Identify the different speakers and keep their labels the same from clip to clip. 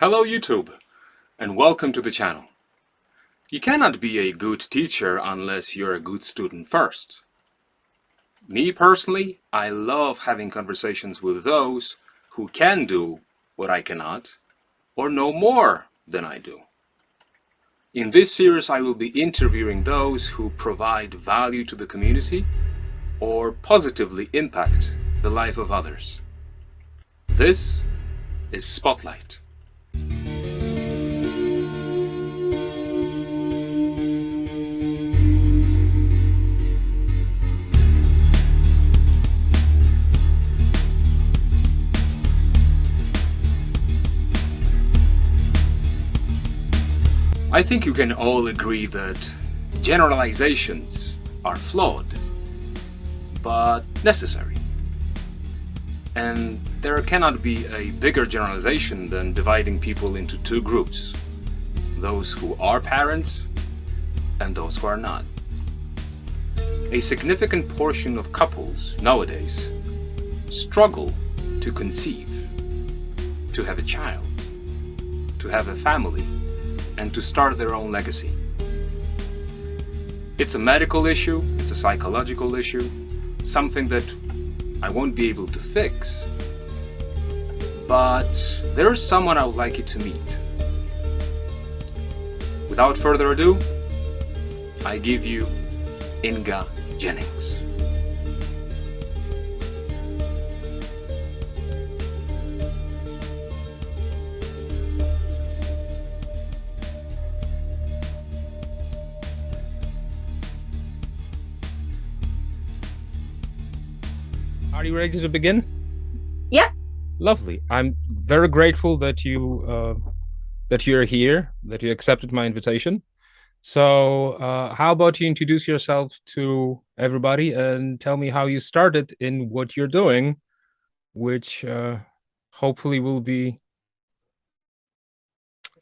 Speaker 1: Hello YouTube, and welcome to the channel. You cannot be a good teacher unless you're a good student first. Me personally, I love having conversations with those who can do what I cannot, or know more than I do. In this series, I will be interviewing those who provide value to the community or positively impact the life of others. This is Spotlight. I think you can all agree that generalizations are flawed, but necessary. And there cannot be a bigger generalization than dividing people into two groups: those who are parents and those who are not. A significant portion of couples nowadays struggle to conceive, to have a child, to have a family, and to start their own legacy. It's a medical issue, it's a psychological issue, something that I won't be able to fix, but there's someone I would like you to meet. Without further ado, I give you Inga Jennings.
Speaker 2: Are you ready to begin?
Speaker 3: Yeah.
Speaker 2: Lovely. I'm very grateful that you're here, that you accepted my invitation. So, how about you introduce yourself to everybody and tell me how you started in what you're doing, which hopefully will be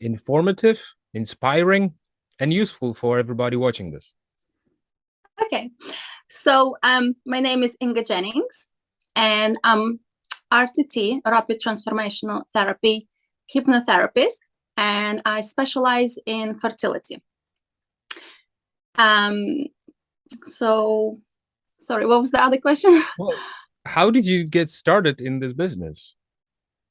Speaker 2: informative, inspiring, and useful for everybody watching this.
Speaker 3: Okay. So, my name is Inga Jennings, and I'm RTT, Rapid Transformational Therapy hypnotherapist, and I specialize in fertility. So, sorry, what was the other question?
Speaker 2: Well, how did you get started in this business?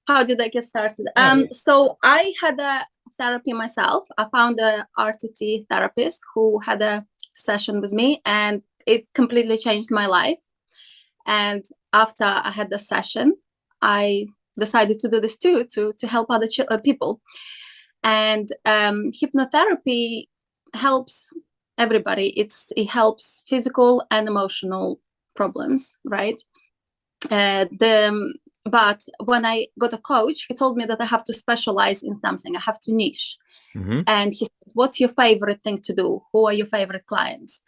Speaker 3: How did I get started? So I had a therapy myself. I found a RTT therapist who had a session with me, and it completely changed my life. And after I had the session, I decided to do this too, to help other people. And hypnotherapy helps everybody. It helps physical and emotional problems, right? But when I got a coach, he told me that I have to specialize in something. I have to niche.
Speaker 2: Mm-hmm.
Speaker 3: And he said, what's your favorite thing to do? Who are your favorite clients?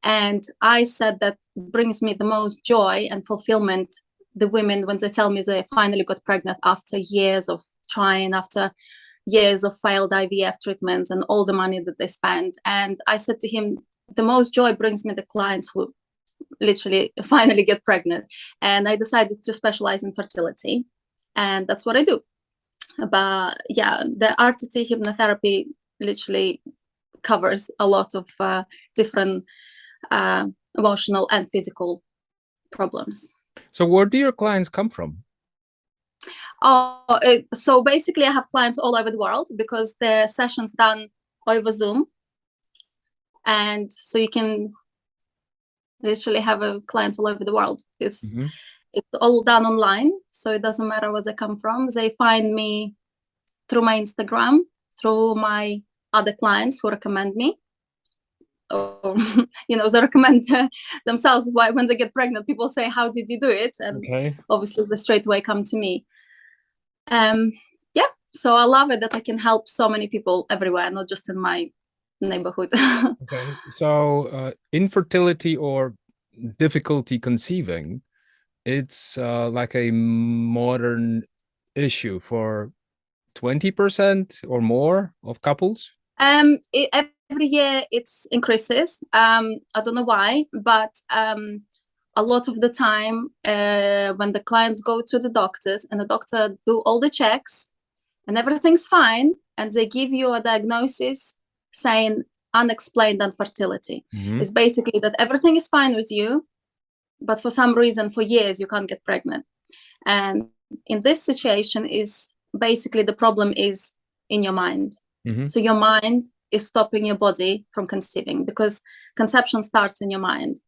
Speaker 3: And I said that brings me the most joy and fulfillment, the women, when they tell me they finally got pregnant after years of trying, after years of failed IVF treatments and all the money that they spent. And I said to him, the most joy brings me the clients who literally finally get pregnant. And I decided to specialize in fertility, and that's what I do. But yeah, the RTT hypnotherapy literally covers a lot of different emotional and physical problems.
Speaker 2: So where do your clients come from?
Speaker 3: So basically I have clients all over the world, because the session's done over Zoom, and so you can literally have clients all over the world. It's all done online, so it doesn't matter where they come from. They find me through my Instagram, through my other clients who recommend me, or they recommend themselves. When they get pregnant, people say, how did you do it? And obviously they straight away come to me. So I love it that I can help so many people everywhere, not just in my neighborhood.
Speaker 2: Okay, so infertility or difficulty conceiving, it's like a modern issue for 20% or more of couples.
Speaker 3: Every year it increases. I don't know why, but a lot of the time when the clients go to the doctors and the doctor do all the checks, and everything's fine, and they give you a diagnosis saying unexplained infertility. It's basically that everything is fine with you, but for some reason for years you can't get pregnant. And in this situation is basically the problem is in your mind. So your mind is stopping your body from conceiving, because conception starts in your mind.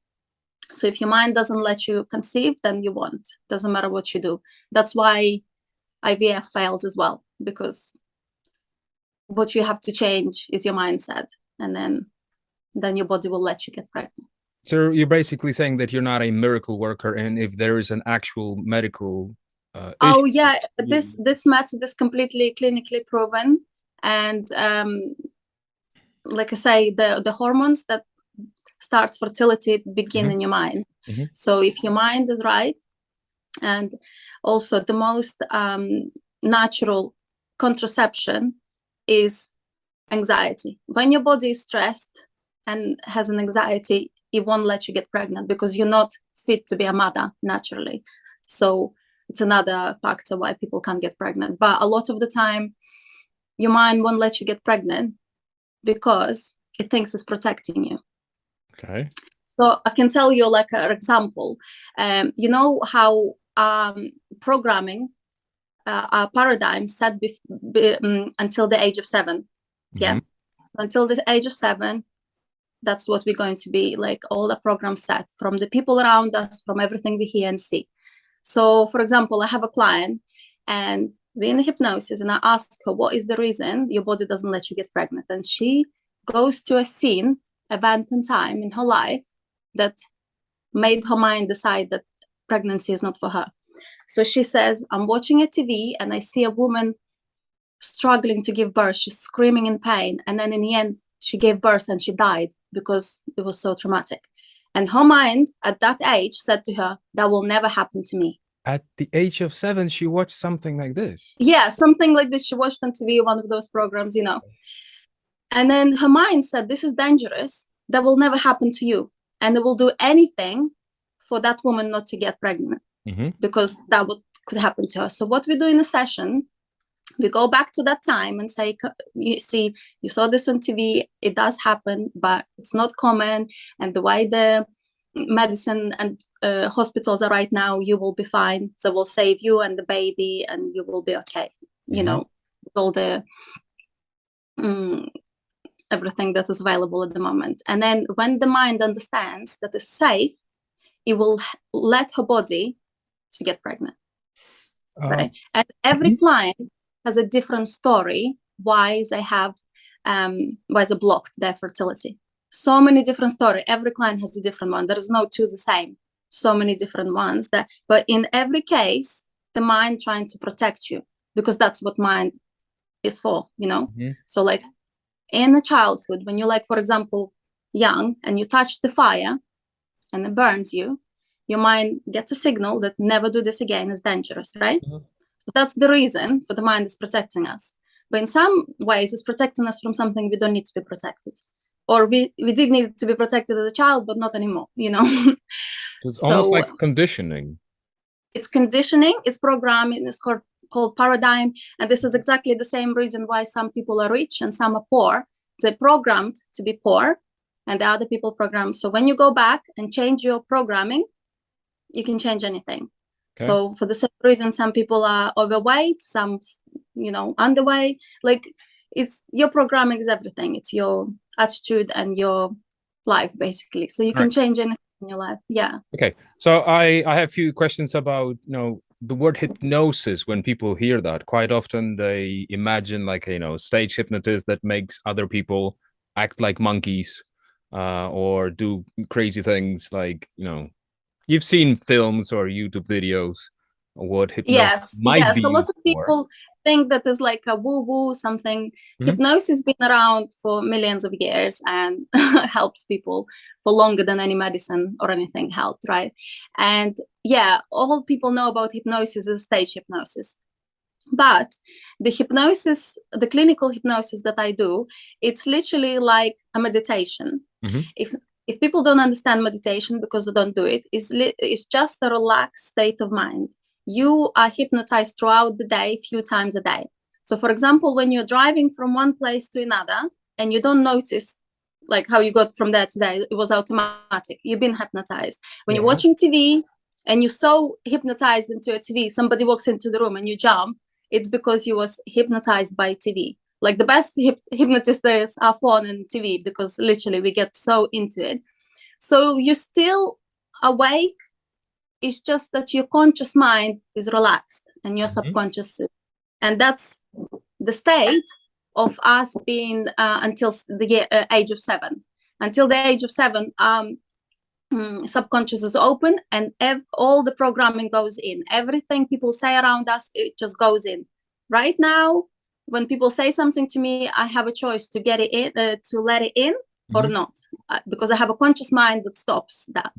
Speaker 3: So if your mind doesn't let you conceive, then you won't. Doesn't matter what you do. That's why IVF fails as well, because what you have to change is your mindset, and then your body will let you get pregnant.
Speaker 2: So you're basically saying that you're not a miracle worker, and if there is an actual medical
Speaker 3: Oh
Speaker 2: issue,
Speaker 3: yeah, this method is completely clinically proven, and like I say, the hormones that start fertility begin in your mind. So if your mind is right, and also the most natural contraception is anxiety. When your body is stressed and has an anxiety, it won't let you get pregnant, because you're not fit to be a mother naturally. So it's another factor why people can't get pregnant. But a lot of the time, your mind won't let you get pregnant because it thinks it's protecting you.
Speaker 2: Okay.
Speaker 3: So I can tell you like an example. You know how programming, a paradigm set until the age of 7. Yeah. So until the age of 7, that's what we're going to be like, all the programs set from the people around us, from everything we hear and see. So for example, I have a client and we're in hypnosis, and I ask her, what is the reason your body doesn't let you get pregnant? And she goes to a scene, event and time in her life that made her mind decide that pregnancy is not for her. So she says, I'm watching a TV and I see a woman struggling to give birth. She's screaming in pain. And then in the end, she gave birth and she died because it was so traumatic. And her mind at that age said to her, that will never happen to me.
Speaker 2: At the age of 7, she watched something like this.
Speaker 3: Yeah, something like this. She watched on TV, one of those programs, you know. And then her mind said, this is dangerous. That will never happen to you. And they will do anything for that woman not to get pregnant, because that could happen to her. So what we do in a session, we go back to that time and say, you see, you saw this on TV, it does happen, but it's not common. And the way the medicine and hospitals are right now, you will be fine. So we'll save you and the baby and you will be okay. You know, with all the everything that is available at the moment. And then when the mind understands that it's safe, it will let her body to get pregnant. Right? And every client has a different story why they have why they blocked their fertility. So many different stories. Every client has a different one. There is no two the same. So many different ones. But in every case, the mind trying to protect you, because that's what mind is for, you know. So like in the childhood, when you're like, for example, young and you touch the fire and it burns you, your mind gets a signal that never do this again, is dangerous, right? So that's the reason for the mind is protecting us. But in some ways, it's protecting us from something we don't need to be protected. Or we did need to be protected as a child, but not anymore, you know.
Speaker 2: It's almost like conditioning.
Speaker 3: It's conditioning, it's programming, it's called paradigm. And this is exactly the same reason why some people are rich and some are poor. They're programmed to be poor and the other people programmed. So when you go back and change your programming, you can change anything. Okay. So for the same reason, some people are overweight, some, you know, underweight. Like it's your programming is everything. It's your attitude and your life, basically. So you can change anything in your life. Yeah.
Speaker 2: Okay. So I have a few questions about, you know, the word hypnosis. When people hear that, quite often they imagine like, you know, stage hypnotist that makes other people act like monkeys or do crazy things, like, you know, you've seen films or YouTube videos what hypnosis might be.
Speaker 3: A lot of people think that is like a woo-woo something. Hypnosis has been around for millions of years and helps people for longer than any medicine or anything helped, right? And yeah, all people know about hypnosis is stage hypnosis. But the hypnosis, the clinical hypnosis that I do, it's literally like a meditation. If people don't understand meditation because they don't do it, it's just a relaxed state of mind. You are hypnotized throughout the day, a few times a day. So for example, when you're driving from one place to another and you don't notice like how you got from there to there, it was automatic. You've been hypnotized. When you're watching TV and you're so hypnotized into a TV, somebody walks into the room and you jump, it's because you was hypnotized by TV. Like the best hypnotists are phone and TV, because literally we get so into it. So you're still awake. It's just that your conscious mind is relaxed and your subconscious, and that's the state of us being until the age of 7. Until the age of 7, subconscious is open, and all the programming goes in. Everything people say around us, it just goes in. Right now, when people say something to me, I have a choice to get it in, to let it in or not, because I have a conscious mind that stops that.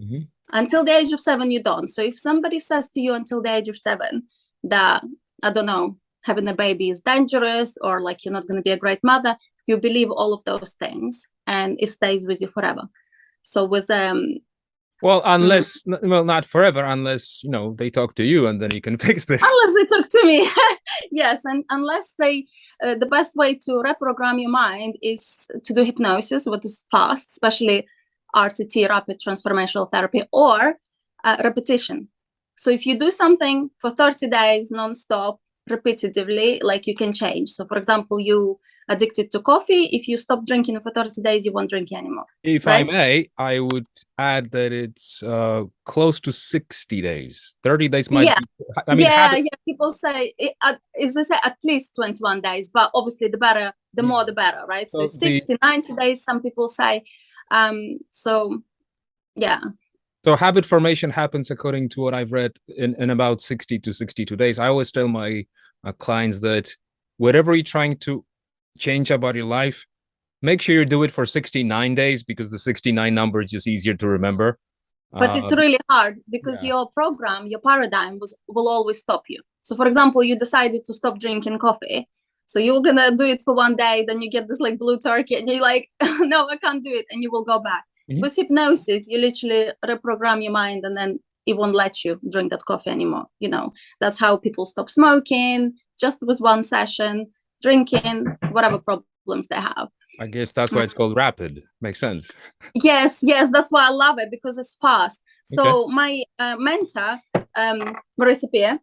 Speaker 3: Until the age of 7, you don't. So if somebody says to you until the age of 7 that, I don't know, having a baby is dangerous, or like you're not going to be a great mother, you believe all of those things and it stays with you forever. So with
Speaker 2: well, unless well, not forever, unless they talk to you and then you can fix this.
Speaker 3: Unless they talk to me. Yes, and unless they the best way to reprogram your mind is to do hypnosis, what is fast, especially RTT, rapid transformational therapy, or repetition. So if you do something for 30 days non-stop, repetitively, like you can change. So for example, you addicted to coffee, if you stop drinking for 30 days, you won't drink anymore.
Speaker 2: If I may, I would add that it's close to 60 days. 30 days might be, I mean,
Speaker 3: people say is this at least 21 days, but obviously the better, the more the better, right? So 60, 90 days, some people say. So habit
Speaker 2: formation happens, according to what I've read, in about 60 to 62 days. I always tell my clients that whatever you're trying to change about your life, make sure you do it for 69 days, because the 69 number is just easier to remember.
Speaker 3: But it's really hard, because your program, your paradigm will always stop you. So for example, you decided to stop drinking coffee. So you're going to do it for one day, then you get this like blue turkey and you're like, no, I can't do it. And you will go back. With hypnosis, you literally reprogram your mind, and then it won't let you drink that coffee anymore. That's how people stop smoking, just with one session, drinking, whatever problems they have.
Speaker 2: I guess that's why it's called rapid. Makes sense.
Speaker 3: Yes, that's why I love it, because it's fast. So my mentor, Marisa,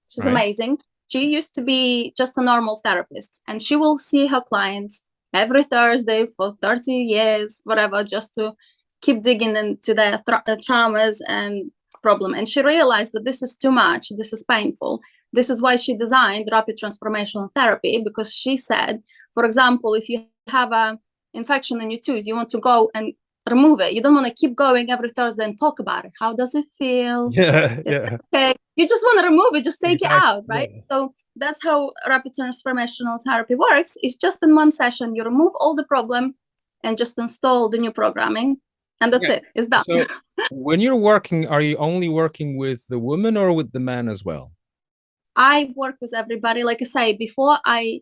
Speaker 3: she's amazing. She used to be just a normal therapist, and she will see her clients every Thursday for 30 years, whatever, just to keep digging into their traumas and problem. And she realized that this is too much. This is painful. This is why she designed rapid transformational therapy, because she said, for example, if you have an infection in your tooth, you want to go and remove it. You don't want to keep going every Thursday and talk about it. How does it feel? Okay. You just want to remove it, just take it out, right? So that's how rapid transformational therapy works. It's just in one session, you remove all the problem and just install the new programming, and that's it. It's done.
Speaker 2: So when you're working, are you only working with the woman or with the man as well?
Speaker 3: I work with everybody. Like I say, before I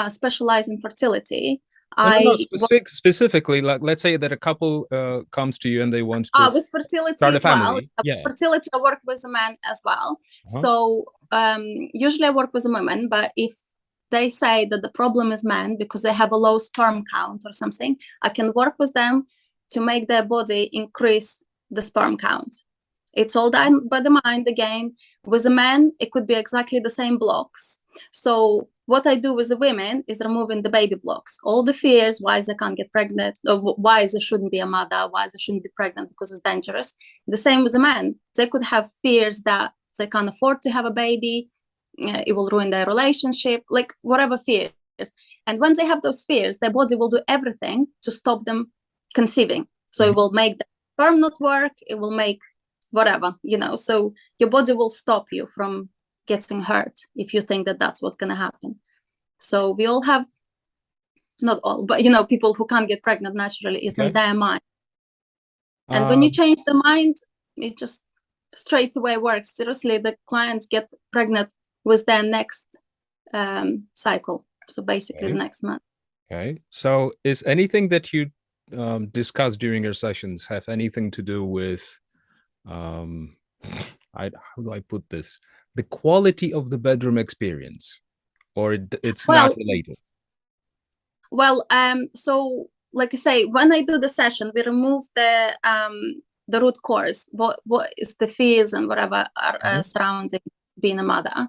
Speaker 3: specialize in fertility,
Speaker 2: specifically, like let's say that a couple comes to you and they want to
Speaker 3: with fertility
Speaker 2: start a
Speaker 3: as well.
Speaker 2: family.
Speaker 3: Fertility, I work with a man as well. So usually I work with a woman, but if they say that the problem is men because they have a low sperm count or something, I can work with them to make their body increase the sperm count. It's all done by the mind again. With a man, it could be exactly the same blocks. So what I do with the women is removing the baby blocks, all the fears, why they can't get pregnant, or why they shouldn't be a mother, why they shouldn't be pregnant because it's dangerous. The same with the men. They could have fears that they can't afford to have a baby, it will ruin their relationship, like whatever fears. And when they have those fears, their body will do everything to stop them conceiving. So it will make the sperm not work, it will make whatever, so your body will stop you from getting hurt if you think that that's what's going to happen. So we all have, not all, but people who can't get pregnant naturally is in their mind. And when you change the mind, it just straight away works. Seriously, the clients get pregnant with their next cycle, so basically the next month.
Speaker 2: So is anything that you discuss during your sessions have anything to do with how do I put this? The quality of the bedroom experience? or it's
Speaker 3: Well,
Speaker 2: not related?
Speaker 3: well, so like I say, when I do the session, we remove the root cause, what is the fears and whatever are surrounding being a mother.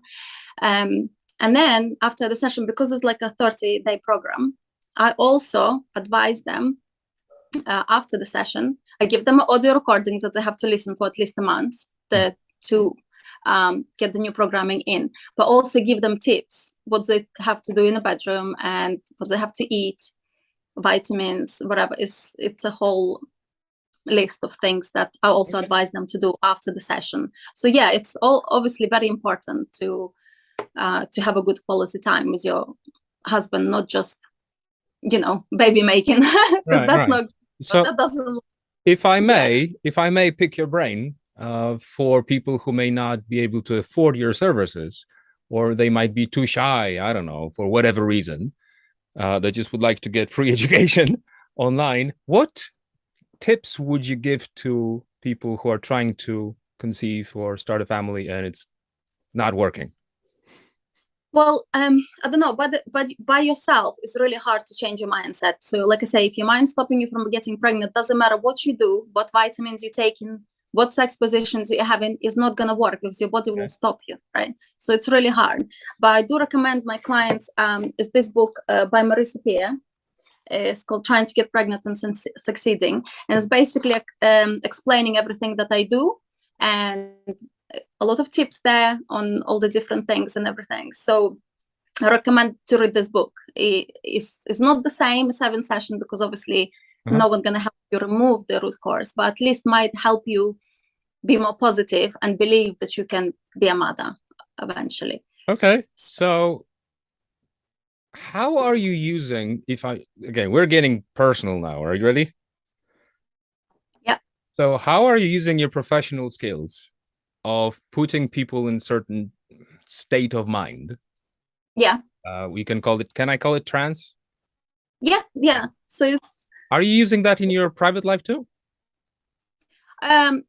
Speaker 3: And then after the session, because it's like a 30-day program, I also advise them after the session. I give them audio recordings that they have to listen for at least a month to get the new programming in, but also give them tips, what they have to do in the bedroom and what they have to eat, vitamins, whatever. It's a whole list of things that I also advise them to do after the session. So yeah, it's all obviously very important to have a good quality time with your husband, not just baby making, because that's not,
Speaker 2: so
Speaker 3: that doesn't.
Speaker 2: if I may pick your brain, for people who may not be able to afford your services, or they might be too shy, I don't know, for whatever reason, they just would like to get free education online, what tips would you give to people who are trying to conceive or start a family and it's not working?
Speaker 3: Well, I don't know, but by yourself, it's really hard to change your mindset. So, like I say, if your mind's stopping you from getting pregnant, doesn't matter what you do, what vitamins you're taking, what sex positions you're having, is not gonna work because your body will stop you, right? So it's really hard. But I do recommend my clients is this book by Marisa. It's called Trying to Get Pregnant and Succeeding, and it's basically explaining everything that I do and a lot of tips there on all the different things and everything. So I recommend to read this book. It's not the same as 7 sessions because obviously no one's gonna help you remove the root cause, but at least might help you be more positive and believe that you can be a mother eventually.
Speaker 2: Okay, so how are you using, again, we're getting personal now, are you ready?
Speaker 3: Yeah.
Speaker 2: So how are you using your professional skills of putting people in certain state of mind?
Speaker 3: Yeah.
Speaker 2: Can I call it trance?
Speaker 3: Yeah. So
Speaker 2: are you using that in your private life too?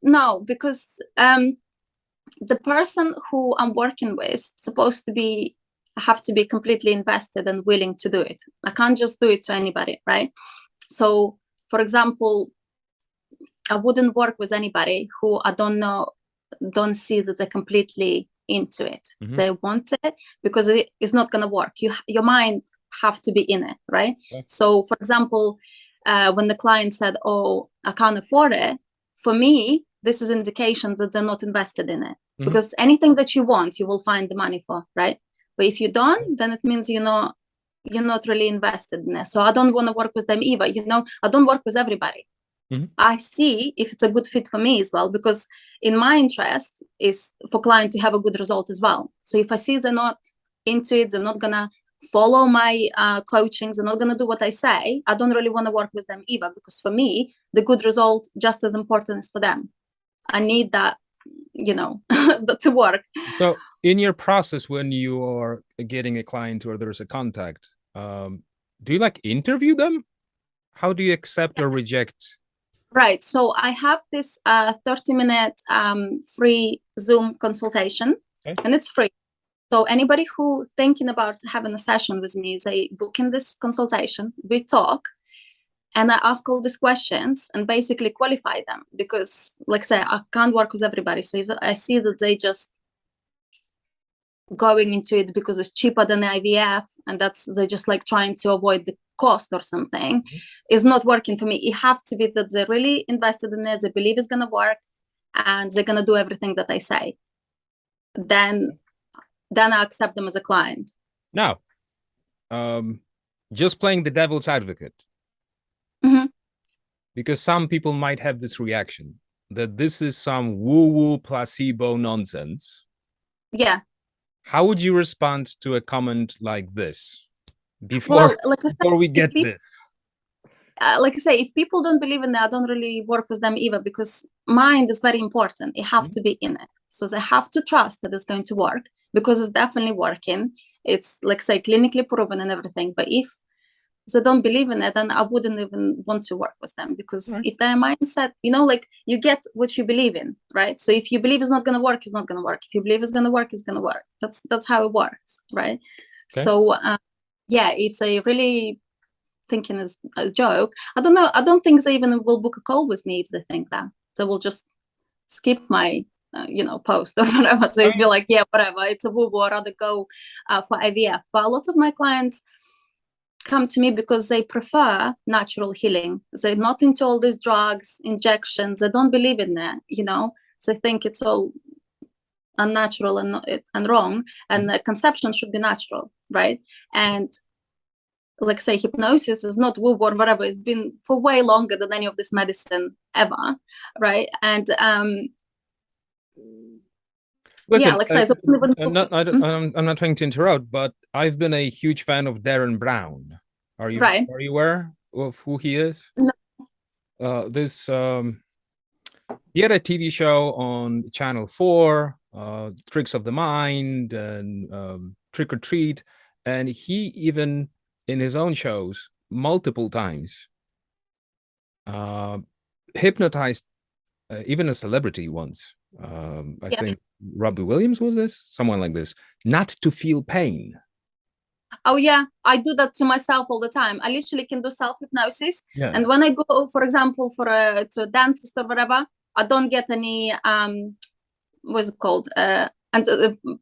Speaker 3: No, because the person who I'm working with supposed to have to be completely invested and willing to do it. I can't just do it to anybody, right? So, for example, I wouldn't work with anybody who I don't see that they're completely into it. They want it because it's not going to work. Your mind have to be in it, right? So, for example, when the client said, "Oh, I can't afford it," for me, this is indication that they're not invested in it. Because anything that you want, you will find the money for, right? But if you don't, then it means you're not really invested in it. So I don't want to work with them either. I don't work with everybody. I see if it's a good fit for me as well, because in my interest is for client to have a good result as well. So if I see they're not into it, they're not gonna follow my coachings, they're not gonna do what I say, I don't really want to work with them either, because for me, the good result just as important as for them. I need that, to work.
Speaker 2: So in your process, when you are getting a client or there's a contact, do you interview them? How do you accept or reject?
Speaker 3: Right. So I have this 30-minute free Zoom consultation, and it's free. So anybody who thinking about having a session with me, they book in this consultation, we talk, and I ask all these questions and basically qualify them, because, like I say, I can't work with everybody. So if I see that they just going into it because it's cheaper than IVF, and they're just trying to avoid the cost or something, is not working for me. It have to be that they're really invested in it, they believe it's gonna work, and they're gonna do everything that I say. Then I accept them as a client.
Speaker 2: Now, just playing the devil's advocate, because some people might have this reaction that this is some woo-woo placebo nonsense.
Speaker 3: Yeah.
Speaker 2: How would you respond to a comment like this before we get this?
Speaker 3: Like I say, if people don't believe in that, I don't really work with them either, because mind is very important. It have to be in it. So they have to trust that it's going to work, because it's definitely working. It's, like I say, clinically proven and everything. But if they don't believe in it, then I wouldn't even want to work with them, because if their mindset, you get what you believe in, right? So if you believe it's not going to work, it's not going to work. If you believe it's going to work, it's going to work. That's how it works, right?
Speaker 2: Okay.
Speaker 3: So yeah, if they really thinking it's a joke, I don't know. I don't think they even will book a call with me if they think that. They will just skip my post or whatever. They'll be like, yeah, whatever, it's a woo-woo, I'd rather go for IVF. But a lot of my clients come to me because they prefer natural healing. They're not into all these drugs, injections. They don't believe in that, they think it's all unnatural and wrong, and the conception should be natural, right? And like say hypnosis is not woo or whatever, it's been for way longer than any of this medicine ever, right? And
Speaker 2: Listen,
Speaker 3: yeah, like say,
Speaker 2: I'm not trying to interrupt, but I've been a huge fan of Derren Brown. Are you aware of who he is?
Speaker 3: No.
Speaker 2: He had a TV show on Channel 4, Tricks of the Mind and Trick or Treat, and he even in his own shows multiple times hypnotized even a celebrity once. I think Robbie Williams was this, someone like this, not to feel pain.
Speaker 3: Oh yeah, I do that to myself all the time. I literally can do self-hypnosis.
Speaker 2: Yeah.
Speaker 3: And when I go, for example, to a dentist or whatever, I don't get any what's it called?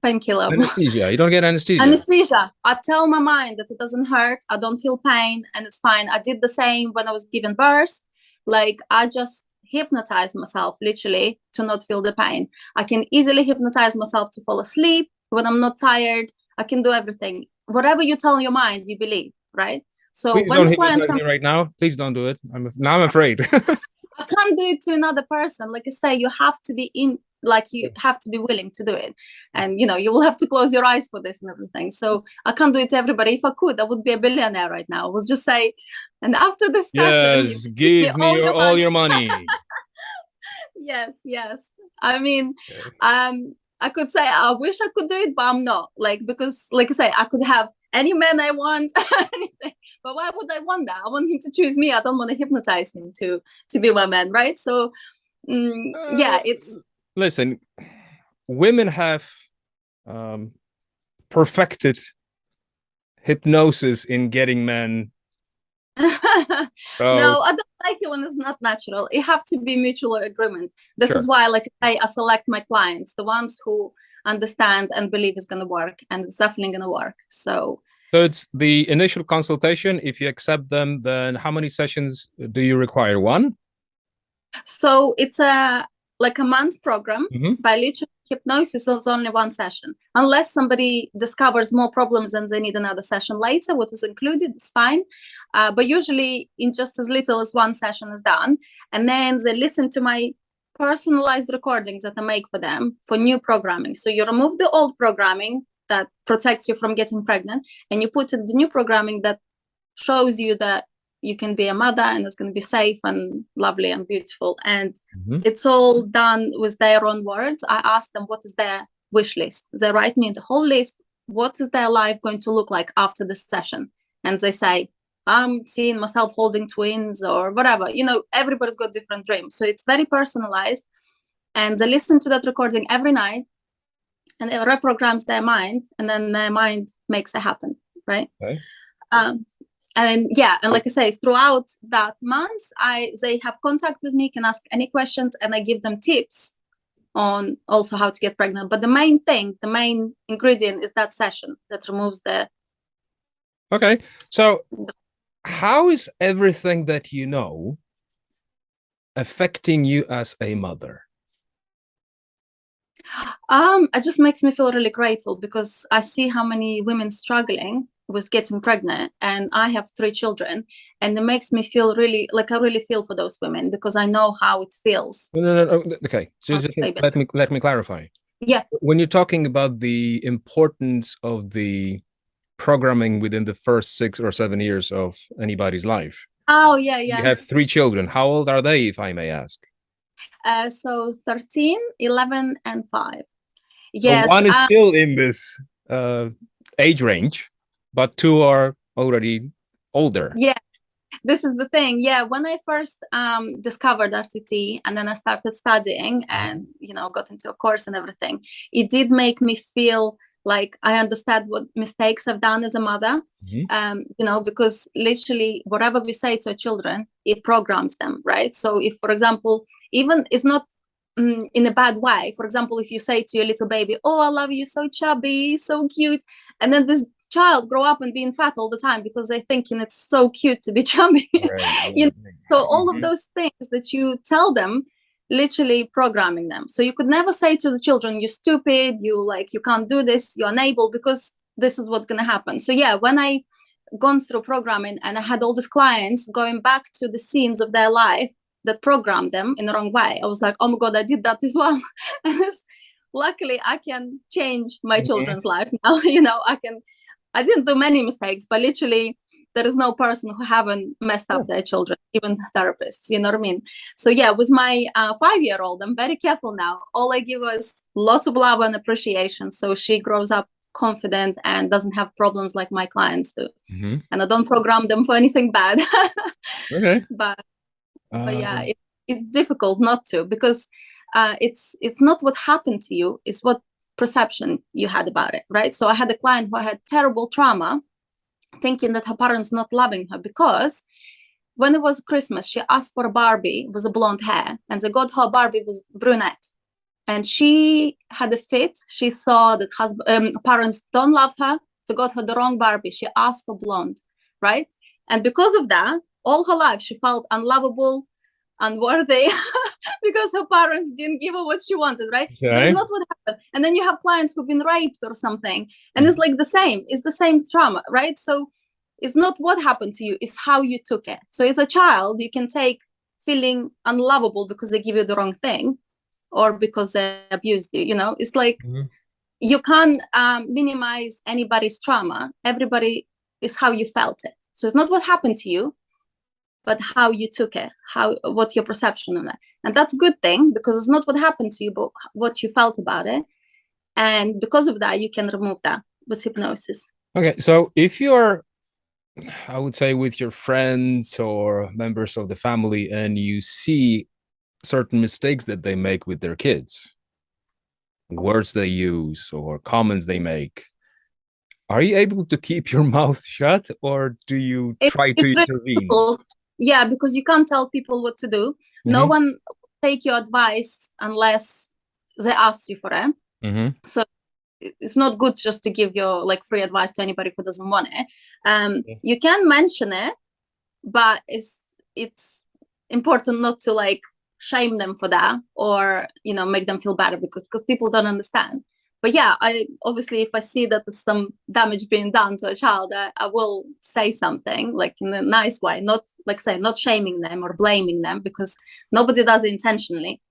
Speaker 3: Painkiller.
Speaker 2: Anesthesia. You don't get anesthesia.
Speaker 3: Anesthesia. I tell my mind that it doesn't hurt, I don't feel pain, and it's fine. I did the same when I was giving birth. Like I just hypnotized myself literally to not feel the pain. I can easily hypnotize myself to fall asleep when I'm not tired. I can do everything. Whatever you tell your mind, you believe, right? So
Speaker 2: please
Speaker 3: when
Speaker 2: don't
Speaker 3: the client
Speaker 2: hypnotize me right now. Please don't do it. I'm afraid.
Speaker 3: I can't do it to another person. Like I say, you have to be you have to be willing to do it, and you will have to close your eyes for this and everything. So I can't do it to everybody. If I could, I would be a billionaire right now. I would just say, and after this session,
Speaker 2: yes, give me all your money.
Speaker 3: Yes. I mean, I could say I wish I could do it, but I'm not. Because like I say, I could have any man I want, anything. But why would I want that? I want him to choose me. I don't want to hypnotize him to be my man, right? So yeah, it's
Speaker 2: listen, women have perfected hypnosis in getting men.
Speaker 3: No, I don't like it when it's not natural. It have to be mutual agreement. This is why, like I select my clients, the ones who understand and believe it's going to work, and it's definitely going to work. So
Speaker 2: it's the initial consultation. If you accept them, then how many sessions do you require? One?
Speaker 3: So it's a month's program. By literally hypnosis, it's only one session. Unless somebody discovers more problems and they need another session later, what is included, it's fine. But usually in just as little as one session is done. And then they listen to my personalized recordings that I make for them for new programming. So you remove the old programming that protects you from getting pregnant, and you put in the new programming that shows you that you can be a mother and it's going to be safe and lovely and beautiful. And it's all done with their own words. I ask them what is their wish list. They write me the whole list. What is their life going to look like after this session? And they say, I'm seeing myself holding twins or whatever. Everybody's got different dreams. So it's very personalized. And they listen to that recording every night, and it reprograms their mind, and then their mind makes it happen, right?
Speaker 2: Okay.
Speaker 3: And like I say, throughout that month, they have contact with me, can ask any questions, and I give them tips on also how to get pregnant. But the main ingredient is that session that removes the.
Speaker 2: Okay, so how is everything that you know affecting you as a mother?
Speaker 3: It just makes me feel really grateful, because I see how many women struggling with getting pregnant, and I have 3 children, and it makes me feel really I really feel for those women, because I know how it feels.
Speaker 2: No. Okay, so just let me clarify.
Speaker 3: Yeah.
Speaker 2: When you're talking about the importance of the programming within the first 6 or 7 years of anybody's life.
Speaker 3: Oh yeah.
Speaker 2: You have 3 children. How old are they, if I may ask?
Speaker 3: So 13, 11, and 5. Yes.
Speaker 2: So one is still in this age range, but 2 are already older.
Speaker 3: Yeah, this is the thing. Yeah, when I first discovered RTT, and then I started studying and got into a course and everything, it did make me feel Like, I understand what mistakes I've done as a mother, because literally whatever we say to our children, it programs them, right? So if, for example, even it's not in a bad way. For example, if you say to your little baby, "Oh, I love you, so chubby, so cute," and then this child grow up and being fat all the time because they're thinking it's so cute to be chubby.
Speaker 2: Right.
Speaker 3: So all of those things that you tell them, literally programming them. So you could never say to the children, "You're stupid, you can't do this, you're unable," because this is what's going to happen. So yeah, when I gone through programming and I had all these clients going back to the scenes of their life that programmed them in the wrong way, I was like, oh my God, I did that as well. And luckily I can change my children's life now. I didn't do many mistakes, but literally there is no person who haven't messed up their children, even therapists, you know what I mean? So yeah, with my 5-year-old, I'm very careful now. All I give is lots of love and appreciation, so she grows up confident and doesn't have problems like my clients do. And I don't program them for anything bad.
Speaker 2: Okay.
Speaker 3: But yeah, it's difficult not to, because it's not what happened to you, it's what perception you had about it, right? So I had a client who had terrible trauma, thinking that her parents not loving her, because when it was Christmas, she asked for a Barbie with a blonde hair, and they got her a Barbie with brunette. And she had a fit. She saw that parents don't love her, so got her the wrong Barbie. She asked for blonde, right? And because of that, all her life she felt unlovable, unworthy, because her parents didn't give her what she wanted, right?
Speaker 2: Okay.
Speaker 3: So it's not what happened. And then you have clients who've been raped or something, and it's like the same. It's the same trauma, right? So it's not what happened to you, it's how you took it. So as a child, you can take feeling unlovable because they give you the wrong thing, or because they abused you. It's like you can't minimize anybody's trauma. Everybody is how you felt it. So it's not what happened to you, but how you took it, what's your perception of that. And that's a good thing, because it's not what happened to you, but what you felt about it. And because of that, you can remove that with hypnosis.
Speaker 2: Okay, so if you're, I would say, with your friends or members of the family, and you see certain mistakes that they make with their kids, words they use or comments they make, are you able to keep your mouth shut, or do you try to intervene?
Speaker 3: Difficult. Yeah, because you can't tell people what to do. No one take your advice unless they ask you for it. So it's not good just to give your free advice to anybody who doesn't want it. You can mention it, but it's important not to shame them for that, or make them feel better, because people don't understand. But yeah, I obviously, if I see that there's some damage being done to a child, I will say something in a nice way, not not shaming them or blaming them, because nobody does it intentionally.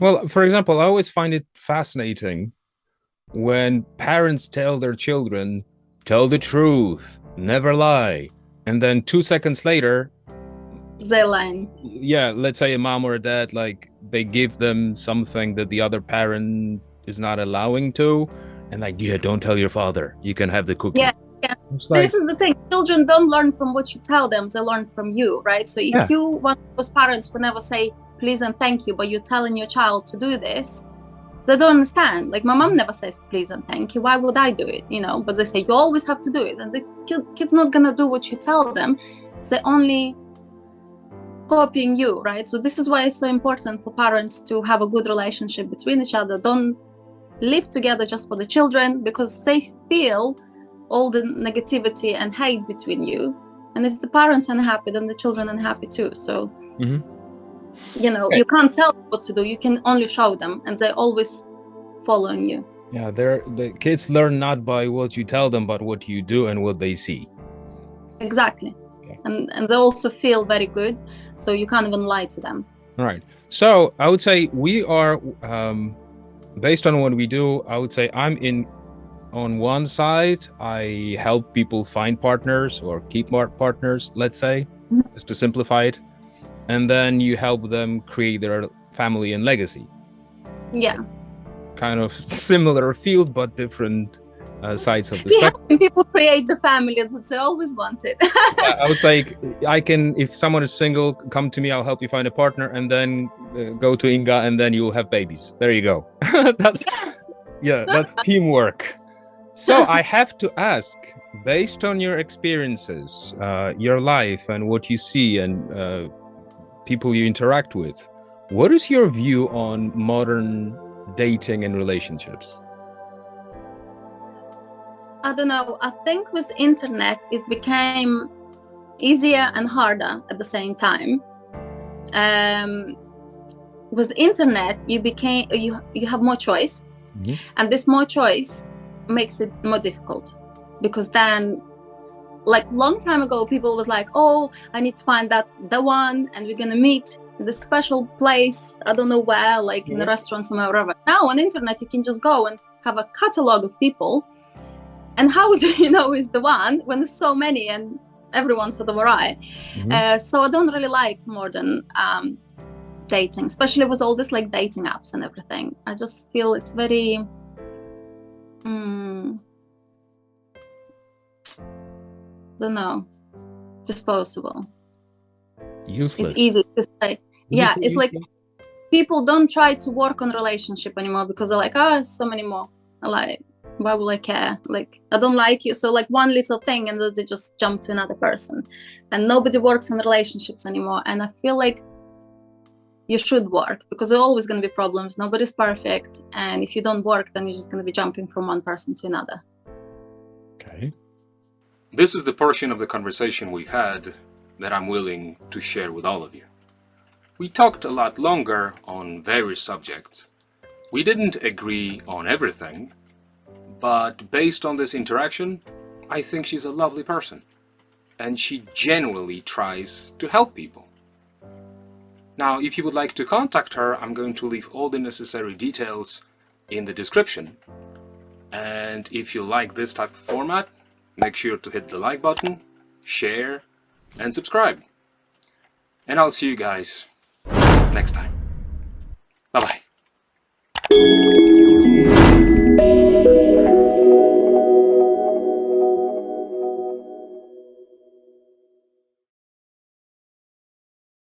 Speaker 2: Well, for example, I always find it fascinating when parents tell their children, tell the truth, never lie. And then 2 seconds later,
Speaker 3: they lie.
Speaker 2: Yeah, let's say a mom or a dad, they give them something that the other parent is not allowing to. And yeah, don't tell your father. You can have the cookie.
Speaker 3: Yeah. This is the thing. Children don't learn from what you tell them. They learn from you, right? So if you want those parents who never say please and thank you, but you're telling your child to do this, they don't understand. My mom never says please and thank you. Why would I do it? But they say you always have to do it. And the kid's not going to do what you tell them. They only copying you, right? So this is why it's so important for parents to have a good relationship between each other. Don't live together just for the children, because they feel all the negativity and hate between you. And if the parents are unhappy, then the children are unhappy too. So you can't tell them what to do. You can only show them, and they're always following you.
Speaker 2: Yeah, the kids learn not by what you tell them, but what you do and what they see.
Speaker 3: Exactly. And they also feel very good, so you can't even lie to them.
Speaker 2: All right. So I would say we are, based on what we do, I would say on one side, I help people find partners or keep partners, let's say, just to simplify it. And then you help them create their family and legacy.
Speaker 3: Yeah.
Speaker 2: Kind of similar field, but different sides of the spectrum.
Speaker 3: People create the family that they always wanted.
Speaker 2: Yeah, I would say if someone is single, come to me, I'll help you find a partner, and then go to Inga, and then you'll have babies. There you go.
Speaker 3: Yes.
Speaker 2: Yeah, that's teamwork. So I have to ask, based on your experiences, your life and what you see and people you interact with, what is your view on modern dating and relationships?
Speaker 3: I don't know. I think with internet, it became easier and harder at the same time. With internet, you have more choice, and this more choice makes it more difficult, because then, like long time ago, people was like, oh, I need to find the one, and we're gonna meet in this special place, I don't know where, like in a restaurant somewhere, wherever. Now on internet, you can just go and have a catalog of people, and how do you know is the one when there's so many and everyone's sort of alright? So I don't really like modern dating, especially with all this like dating apps and everything. I just feel it's very don't know, disposable.
Speaker 2: Useless.
Speaker 3: It's easy to say. Yeah, it's like people don't try to work on relationship anymore because they're like, oh, so many more. Like, why will I care? Like, I don't like you. So like one little thing, and then they just jump to another person, and nobody works on relationships anymore. And I feel like you should work, because there are always going to be problems. Nobody's perfect. And if you don't work, then you're just going to be jumping from one person to another.
Speaker 2: Okay.
Speaker 1: This is the portion of the conversation we've had that I'm willing to share with all of you. We talked a lot longer on various subjects. We didn't agree on everything, but based on this interaction, I think she's a lovely person, and she genuinely tries to help people. Now, if you would like to contact her, I'm going to leave all the necessary details in the description. And if you like this type of format, make sure to hit the like button, share, and subscribe. And I'll see you guys next time.